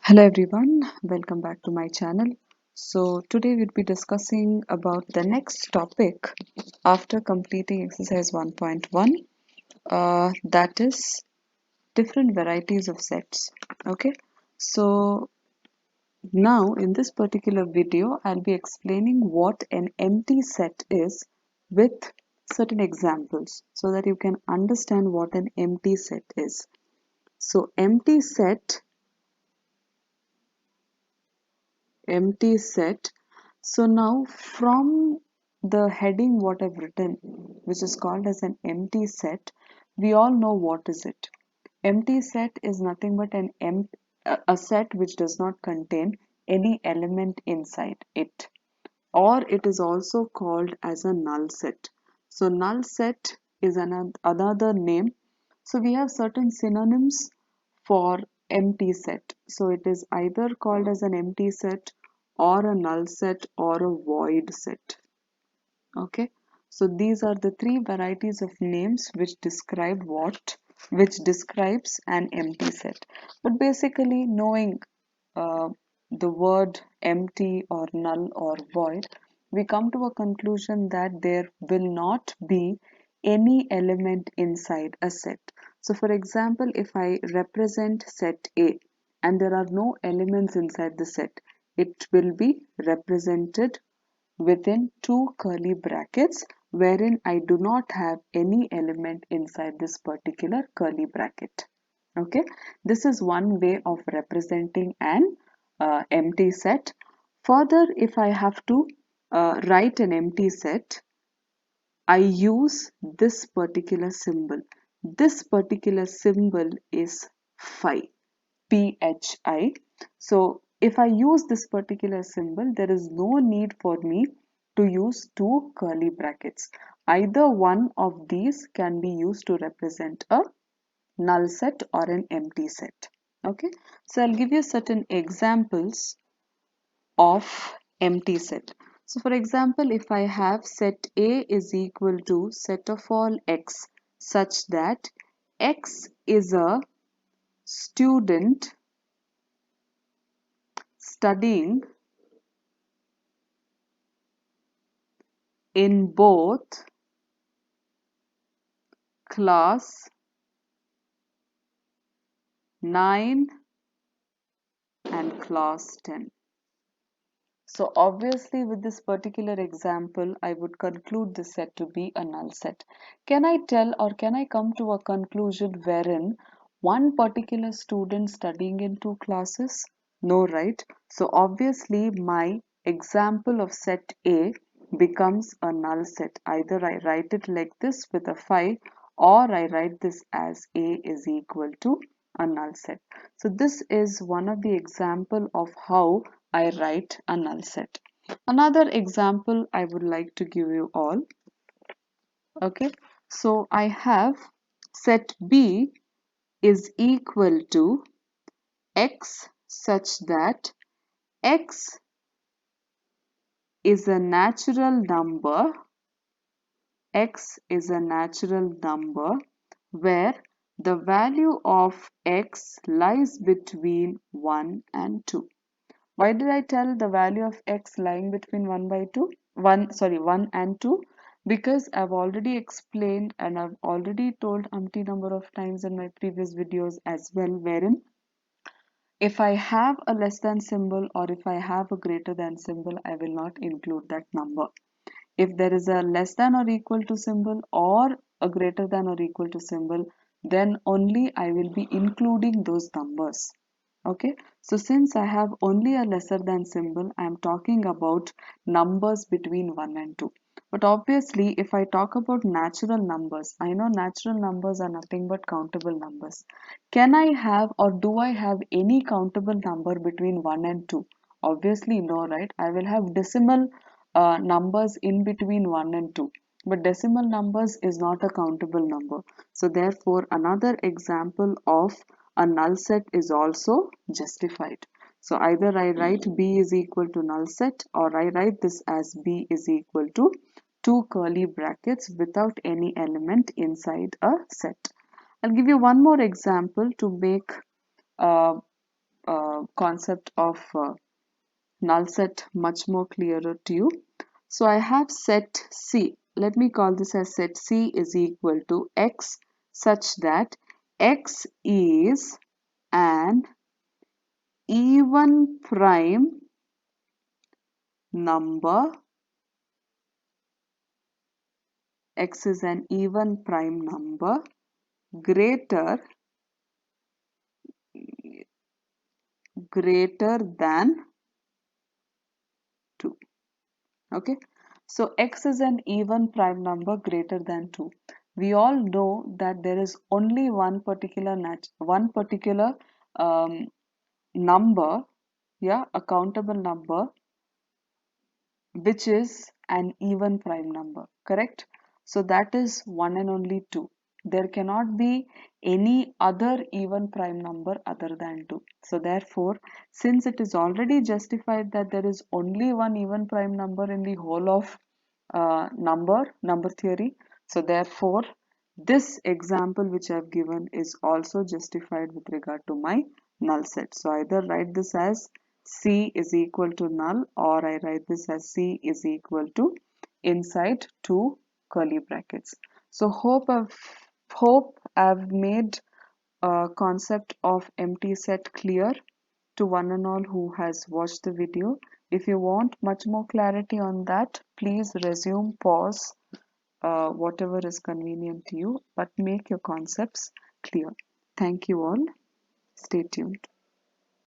Hello everyone, welcome back to my channel. So today we'll be discussing about the next topic after completing exercise 1.1, that is different varieties of sets. Okay, so now in this particular video I'll be explaining what an empty set is with certain examples so that you can understand what an empty set is. So empty set. So now from the heading what I've written, which is called as an empty set, we all know what is it. Empty set is nothing but a set which does not contain any element inside it, or it is also called as a null set. So null set is another name. So we have certain synonyms for empty set. So it is either called as an empty set or a null set or a void set. Okay, so these are the three varieties of names which describes an empty set. But basically knowing uh, the word empty or null or void, we come to a conclusion that there will not be any element inside a set. So for example, if I represent set A and there are no elements inside the set, it will be represented within two curly brackets wherein I do not have any element inside this particular curly bracket. Okay, this is one way of representing an empty set. Further, if I have to write an empty set, I use this particular symbol. This particular symbol is phi. PHI. So if I use this particular symbol, there is no need for me to use two curly brackets. Either one of these can be used to represent a null set or an empty set. Okay, so I'll give you certain examples of empty set. So for example, if I have set A is equal to set of all x such that x is a student studying in both class 9 and class 10. So obviously with this particular example, I would conclude this set to be a null set. Can I tell or can I come to a conclusion wherein one particular student studying in two classes? No, right? So obviously my example of set A becomes a null set. Either I write it like this with a phi or I write this as A is equal to a null set. So this is one of the example of how I write a null set. Another example I would like to give you all. Okay, so I have set B is equal to x such that x is a natural number. X is a natural number where the value of x lies between 1 and 2. Why did I tell the value of x lying between 1 and 2? Because I've already explained and I've already told umpty number of times in my previous videos as well, wherein if I have a less than symbol or if I have a greater than symbol, I will not include that number. If there is a less than or equal to symbol or a greater than or equal to symbol, then only I will be including those numbers. Okay, so since I have only a lesser than symbol, I am talking about numbers between 1 and 2. But obviously, if I talk about natural numbers, I know natural numbers are nothing but countable numbers. Can I have or do I have any countable number between 1 and 2? Obviously, no, right? I will have decimal numbers in between 1 and 2. But decimal numbers is not a countable number. So therefore, another example of a null set is also justified. So either I write B is equal to null set or I write this as B is equal to two curly brackets without any element inside a set. I'll give you one more example to make uh, concept of null set much more clearer to you. So I have set C. Let me call this as set C is equal to X such that X is an even prime number. X is an even prime number greater than 2. Okay, so X is an even prime number greater than 2. We all know that there is only one particular number, yeah, a countable number, which is an even prime number, correct? So that is one and only 2. There cannot be any other even prime number other than 2. So therefore, since it is already justified that there is only one even prime number in the whole of number theory, so therefore this example which I have given is also justified with regard to my null set. So either write this as C is equal to null, or I write this as C is equal to inside two curly brackets. So hope I've made a concept of empty set clear to one and all who has watched the video. If you want much more clarity on that, please resume, pause, whatever is convenient to you, but make your concepts clear. Thank you all. Stay tuned.